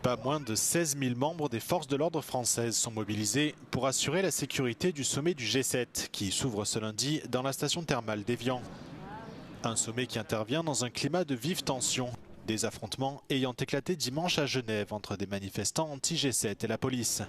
Pas moins de 16 000 membres des forces de l'ordre françaises sont mobilisés pour assurer la sécurité du sommet du G7 qui s'ouvre ce lundi dans la station thermale d'Évian. Un sommet qui intervient dans un climat de vive tension. Des affrontements ayant éclaté dimanche à Genève entre des manifestants anti-G7 et la police.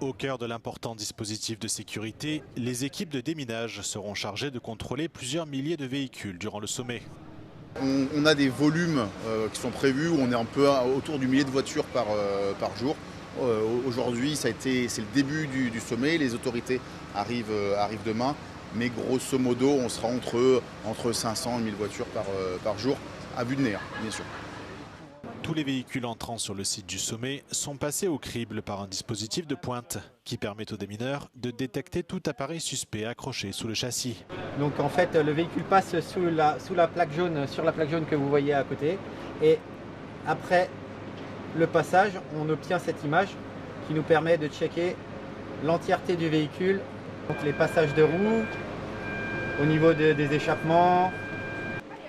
Au cœur de l'important dispositif de sécurité, les équipes de déminage seront chargées de contrôler plusieurs milliers de véhicules durant le sommet. On a des volumes qui sont prévus, où on est un peu autour du millier de voitures par jour. Aujourd'hui, c'est le début du sommet, les autorités arrivent demain, mais grosso modo, on sera entre 500 et 1000 voitures par jour, à vue de nez, bien sûr. Tous les véhicules entrant sur le site du sommet sont passés au crible par un dispositif de pointe qui permet aux démineurs de détecter tout appareil suspect accroché sous le châssis. Donc en fait, le véhicule passe sous la plaque jaune, sur la plaque jaune que vous voyez à côté. Et après le passage, on obtient cette image qui nous permet de checker l'entièreté du véhicule. Donc les passages de roues, au niveau des échappements.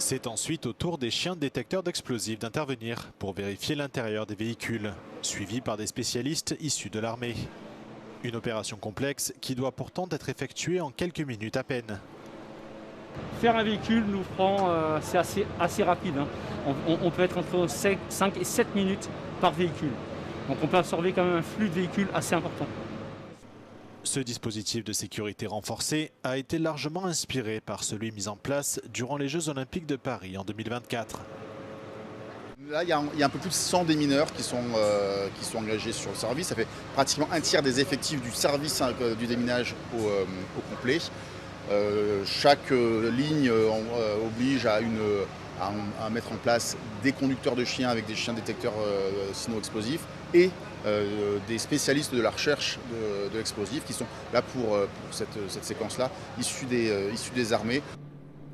C'est ensuite au tour des chiens détecteurs d'explosifs d'intervenir pour vérifier l'intérieur des véhicules, suivis par des spécialistes issus de l'armée. Une opération complexe qui doit pourtant être effectuée en quelques minutes à peine. Faire un véhicule nous prend, c'est assez rapide. Hein. On peut être entre 5 et 7 minutes par véhicule. Donc on peut absorber quand même un flux de véhicules assez important. Ce dispositif de sécurité renforcé a été largement inspiré par celui mis en place durant les Jeux Olympiques de Paris en 2024. Là, il y a un peu plus de 100 démineurs qui sont engagés sur le service. Ça fait pratiquement un tiers des effectifs du service du déminage au complet. Chaque ligne oblige à mettre en place des conducteurs de chiens avec des chiens détecteurs signaux explosifs et des spécialistes de la recherche de l'explosif qui sont là pour cette séquence-là, issus des armées.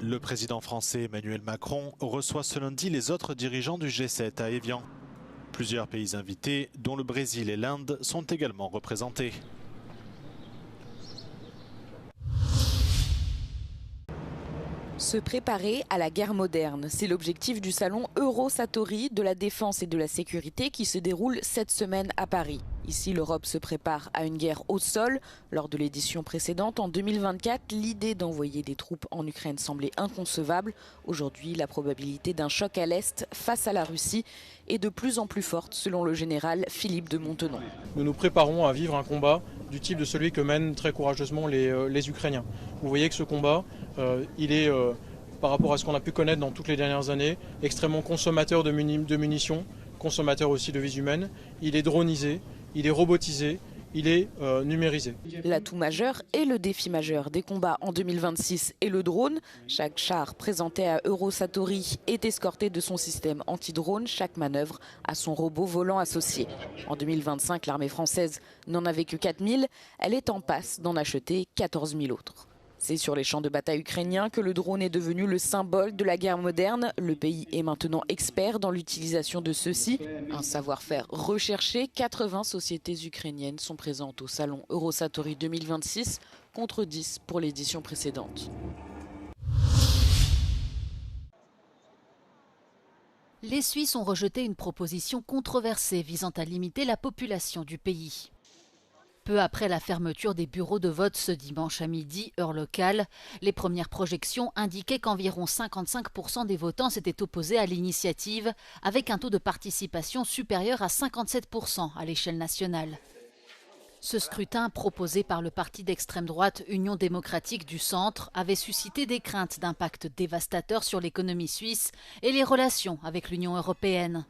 Le président français Emmanuel Macron reçoit ce lundi les autres dirigeants du G7 à Évian. Plusieurs pays invités, dont le Brésil et l'Inde, sont également représentés. Se préparer à la guerre moderne, c'est l'objectif du salon Eurosatory de la défense et de la sécurité qui se déroule cette semaine à Paris. Ici, l'Europe se prépare à une guerre au sol. Lors de l'édition précédente, en 2024, l'idée d'envoyer des troupes en Ukraine semblait inconcevable. Aujourd'hui, la probabilité d'un choc à l'Est face à la Russie est de plus en plus forte, selon le général Philippe de Montenon. Nous nous préparons à vivre un combat du type de celui que mènent très courageusement les Ukrainiens. Vous voyez que ce combat, il est, par rapport à ce qu'on a pu connaître dans toutes les dernières années, extrêmement consommateur de munitions, consommateur aussi de vies humaines. Il est dronisé, il est robotisé, il est numérisé. L'atout majeur et le défi majeur des combats en 2026 est le drone. Chaque char présenté à Eurosatory est escorté de son système anti-drone. Chaque manœuvre a son robot volant associé. En 2025, l'armée française n'en avait que 4 000. Elle est en passe d'en acheter 14 000 autres. C'est sur les champs de bataille ukrainiens que le drone est devenu le symbole de la guerre moderne. Le pays est maintenant expert dans l'utilisation de ceux-ci. Un savoir-faire recherché. 80 sociétés ukrainiennes sont présentes au salon Eurosatory 2026 contre 10 pour l'édition précédente. Les Suisses ont rejeté une proposition controversée visant à limiter la population du pays. Peu après la fermeture des bureaux de vote ce dimanche à midi, heure locale, les premières projections indiquaient qu'environ 55% des votants s'étaient opposés à l'initiative, avec un taux de participation supérieur à 57% à l'échelle nationale. Ce scrutin, proposé par le parti d'extrême droite Union démocratique du centre, avait suscité des craintes d'impact dévastateur sur l'économie suisse et les relations avec l'Union européenne.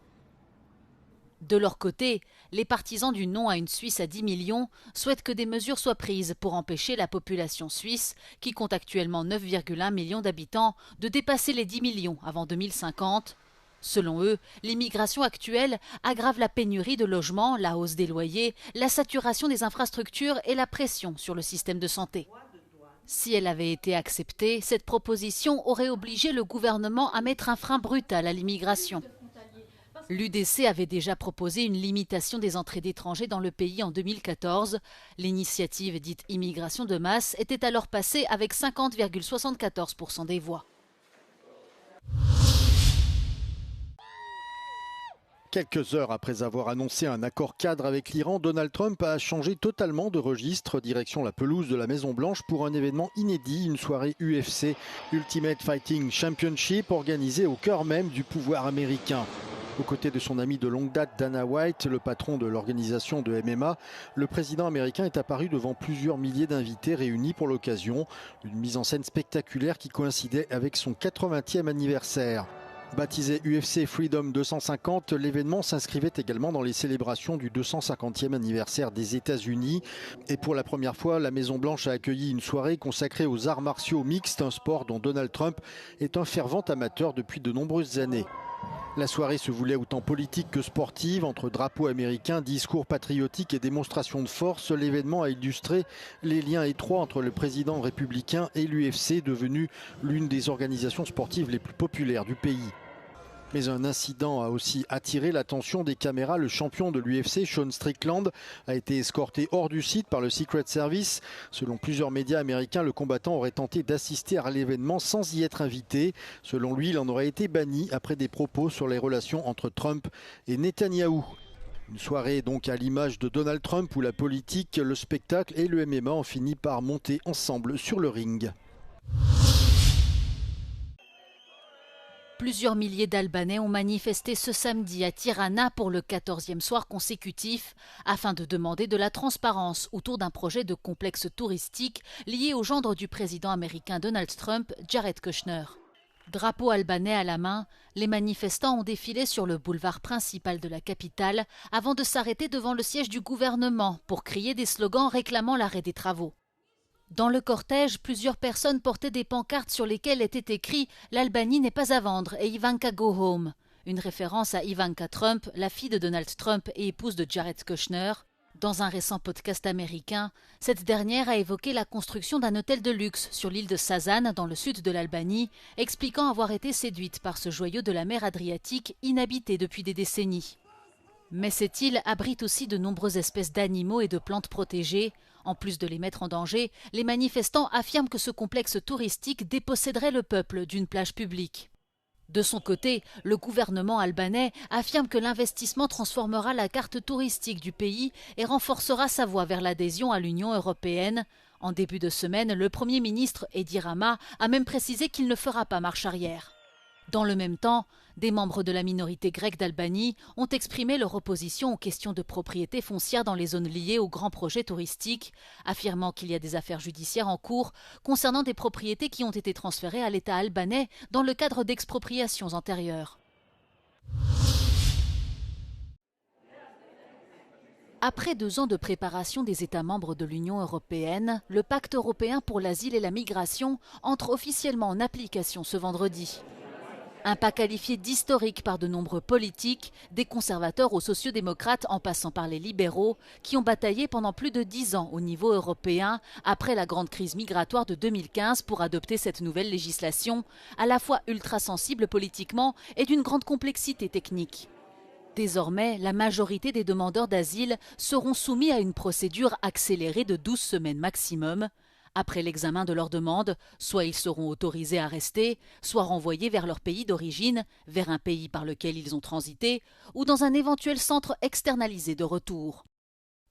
De leur côté, les partisans du non à une Suisse à 10 millions souhaitent que des mesures soient prises pour empêcher la population suisse, qui compte actuellement 9,1 millions d'habitants, de dépasser les 10 millions avant 2050. Selon eux, l'immigration actuelle aggrave la pénurie de logements, la hausse des loyers, la saturation des infrastructures et la pression sur le système de santé. Si elle avait été acceptée, cette proposition aurait obligé le gouvernement à mettre un frein brutal à l'immigration. L'UDC avait déjà proposé une limitation des entrées d'étrangers dans le pays en 2014. L'initiative dite immigration de masse était alors passée avec 50,74% des voix. Quelques heures après avoir annoncé un accord cadre avec l'Iran, Donald Trump a changé totalement de registre, direction la pelouse de la Maison-Blanche pour un événement inédit, une soirée UFC, Ultimate Fighting Championship, organisée au cœur même du pouvoir américain. Aux côtés de son ami de longue date Dana White, le patron de l'organisation de MMA, le président américain est apparu devant plusieurs milliers d'invités réunis pour l'occasion. Une mise en scène spectaculaire qui coïncidait avec son 80e anniversaire. Baptisé UFC Freedom 250, l'événement s'inscrivait également dans les célébrations du 250e anniversaire des États-Unis. Et pour la première fois, la Maison-Blanche a accueilli une soirée consacrée aux arts martiaux mixtes, un sport dont Donald Trump est un fervent amateur depuis de nombreuses années. La soirée se voulait autant politique que sportive, entre drapeaux américains, discours patriotiques et démonstrations de force. L'événement a illustré les liens étroits entre le président républicain et l'UFC, devenue l'une des organisations sportives les plus populaires du pays. Mais un incident a aussi attiré l'attention des caméras. Le champion de l'UFC, Sean Strickland, a été escorté hors du site par le Secret Service. Selon plusieurs médias américains, le combattant aurait tenté d'assister à l'événement sans y être invité. Selon lui, il en aurait été banni après des propos sur les relations entre Trump et Netanyahou. Une soirée donc à l'image de Donald Trump où la politique, le spectacle et le MMA ont fini par monter ensemble sur le ring. Plusieurs milliers d'Albanais ont manifesté ce samedi à Tirana pour le 14e soir consécutif afin de demander de la transparence autour d'un projet de complexe touristique lié au gendre du président américain Donald Trump, Jared Kushner. Drapeau albanais à la main, les manifestants ont défilé sur le boulevard principal de la capitale avant de s'arrêter devant le siège du gouvernement pour crier des slogans réclamant l'arrêt des travaux. Dans le cortège, plusieurs personnes portaient des pancartes sur lesquelles était écrit « L'Albanie n'est pas à vendre et Ivanka go home », une référence à Ivanka Trump, la fille de Donald Trump et épouse de Jared Kushner. Dans un récent podcast américain, cette dernière a évoqué la construction d'un hôtel de luxe sur l'île de Sazan, dans le sud de l'Albanie, expliquant avoir été séduite par ce joyau de la mer Adriatique inhabité depuis des décennies. Mais cette île abrite aussi de nombreuses espèces d'animaux et de plantes protégées. En plus de les mettre en danger, les manifestants affirment que ce complexe touristique déposséderait le peuple d'une plage publique. De son côté, le gouvernement albanais affirme que l'investissement transformera la carte touristique du pays et renforcera sa voie vers l'adhésion à l'Union européenne. En début de semaine, le Premier ministre Edi Rama a même précisé qu'il ne fera pas marche arrière. Dans le même temps, des membres de la minorité grecque d'Albanie ont exprimé leur opposition aux questions de propriété foncière dans les zones liées aux grands projets touristiques, affirmant qu'il y a des affaires judiciaires en cours concernant des propriétés qui ont été transférées à l'État albanais dans le cadre d'expropriations antérieures. Après 2 ans de préparation des États membres de l'Union européenne, le pacte européen pour l'asile et la migration entre officiellement en application ce vendredi. Un pas qualifié d'historique par de nombreux politiques, des conservateurs aux sociodémocrates en passant par les libéraux, qui ont bataillé pendant plus de 10 ans au niveau européen après la grande crise migratoire de 2015 pour adopter cette nouvelle législation, à la fois ultra sensible politiquement et d'une grande complexité technique. Désormais, la majorité des demandeurs d'asile seront soumis à une procédure accélérée de 12 semaines maximum. Après l'examen de leur demande, soit ils seront autorisés à rester, soit renvoyés vers leur pays d'origine, vers un pays par lequel ils ont transité, ou dans un éventuel centre externalisé de retour.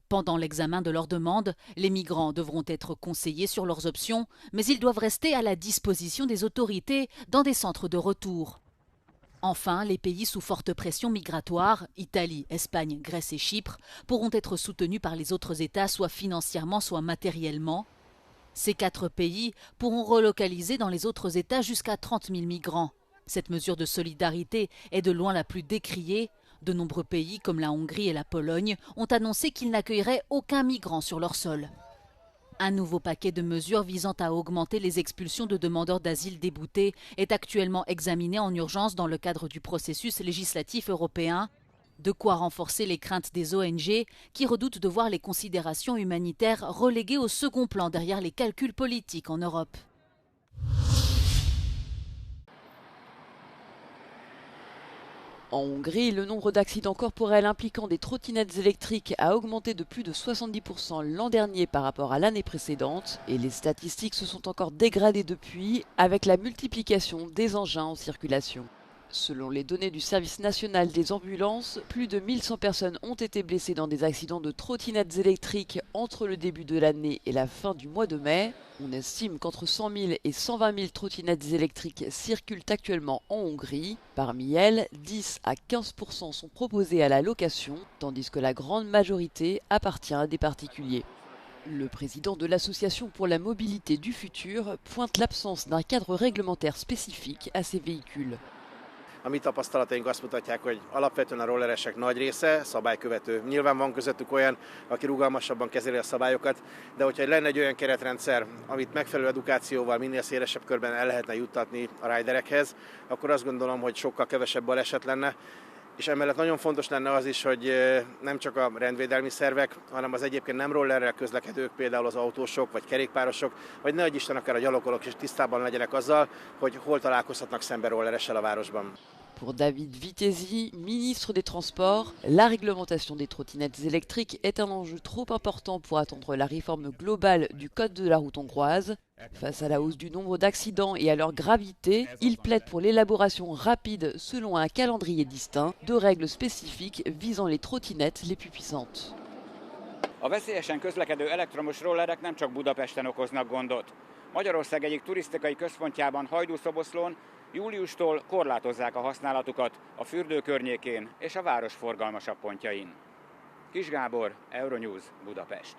Pendant l'examen de leur demande, les migrants devront être conseillés sur leurs options, mais ils doivent rester à la disposition des autorités dans des centres de retour. Enfin, les pays sous forte pression migratoire, Italie, Espagne, Grèce et Chypre, pourront être soutenus par les autres États soit financièrement, soit matériellement. Ces 4 pays pourront relocaliser dans les autres États jusqu'à 30 000 migrants. Cette mesure de solidarité est de loin la plus décriée. De nombreux pays comme la Hongrie et la Pologne ont annoncé qu'ils n'accueilleraient aucun migrant sur leur sol. Un nouveau paquet de mesures visant à augmenter les expulsions de demandeurs d'asile déboutés est actuellement examiné en urgence dans le cadre du processus législatif européen. De quoi renforcer les craintes des ONG qui redoutent de voir les considérations humanitaires reléguées au second plan derrière les calculs politiques en Europe. En Hongrie, le nombre d'accidents corporels impliquant des trottinettes électriques a augmenté de plus de 70% l'an dernier par rapport à l'année précédente et les statistiques se sont encore dégradées depuis avec la multiplication des engins en circulation. Selon les données du service national des ambulances, plus de 1100 personnes ont été blessées dans des accidents de trottinettes électriques entre le début de l'année et la fin du mois de mai. On estime qu'entre 100 000 et 120 000 trottinettes électriques circulent actuellement en Hongrie. Parmi elles, 10 à 15% sont proposées à la location, tandis que la grande majorité appartient à des particuliers. Le président de l'Association pour la mobilité du futur pointe l'absence d'un cadre réglementaire spécifique à ces véhicules. A mi tapasztalataink azt mutatják, hogy alapvetően a rolleresek nagy része szabálykövető. Nyilván van közöttük olyan, aki rugalmasabban kezeli a szabályokat, de hogyha lenne egy olyan keretrendszer, amit megfelelő edukációval minél szélesebb körben el lehetne juttatni a riderekhez, akkor azt gondolom, hogy sokkal kevesebb baleset lenne. És emellett nagyon fontos lenne az is, hogy nem csak a rendvédelmi szervek, hanem az egyébként nem rollerrel közlekedők, például az autósok vagy kerékpárosok, vagy ne adj Isten akár a gyalogolók is tisztában legyenek azzal, hogy hol találkozhatnak szembe rolleressel a városban. Pour David Vitezi, ministre des Transports, la réglementation des trottinettes électriques est un enjeu trop important pour attendre la réforme globale du code de la route hongroise. Face à la hausse du nombre d'accidents et à leur gravité, il plaide pour l'élaboration rapide, selon un calendrier distinct, de règles spécifiques visant les trottinettes les plus puissantes. A veszélyesen közlekedő elektromos rollerek nem csak Budapesten okoznak gondot. Magyarország egyik turisztikai központjában, Hajdúszoboszlón júliustól korlátozzák a használatukat a fürdő környékén és a város forgalmasabb pontjain. Kis Gábor, Euronews, Budapest.